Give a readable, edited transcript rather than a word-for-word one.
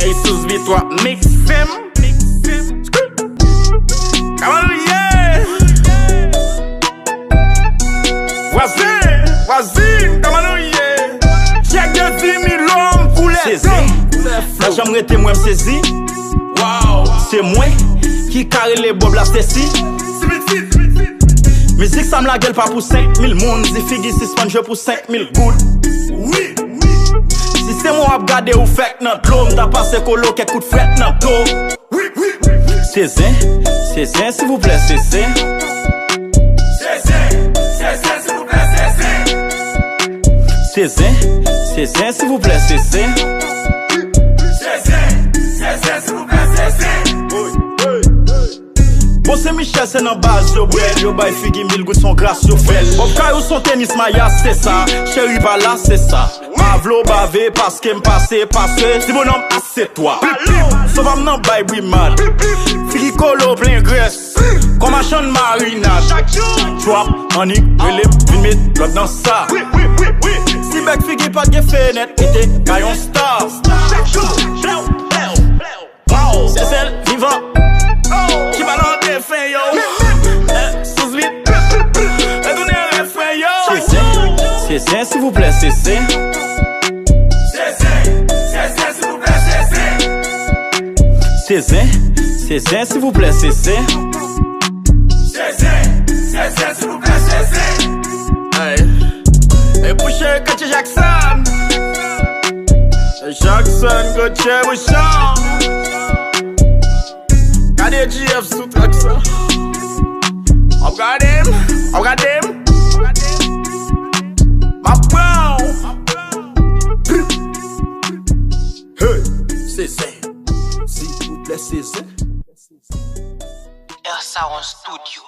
Hey, sous toi, mix him. Come on, yeah. Vas-y, come on, yeah. Check de 10 000 hommes pour les la jambe était moi saisi. Wow. C'est moi qui carre les bobs la Stacy. Musique ça me la gueule pas pour 5 000 moun. Si figi si sponge pour 5 000 gouttes. Oui. Si c'est moi à regarder ou fait notre l'homme t'as passé colo qui coup de fret notre dos. Oui. C'est zin, s'il vous plaît, c'est zin. S'il vous plaît, C'est zin, s'il vous plaît, c'est zin. s'il vous plaît, Bon c'est Michel c'est dans base yo bread. Yo bay figi 1000 gouttes son grâce yo fel. Bob Kayou son tennis maya c'est ça. Chéri bala c'est ça. Pavlo bavé parce que m'passe parce que si mon homme c'est toi. Sauf m'nan bay brimade. Figi colo plein graisse. Comme un champ de marinade. Trap, honey, relève, filmé, l'autre dans ça. Si bec figi pas de fenêtre, était caillon star. C'est celle vivant qui va dans des fins, yo. Sous vite. Et donner les fins, yo. C'est zin, s'il vous plaît, c'est zin. S'il vous plaît, C'est zin, s'il vous plaît, c'est zin. s'il vous plaît, Et pour chez Coach Jackson. Jackson, Coach Bouchon. Regardez GF sous track ça. Regarde him. Ma brown. Hey, c'est ça. S'il vous plaît, c'est zin. Sound Studio.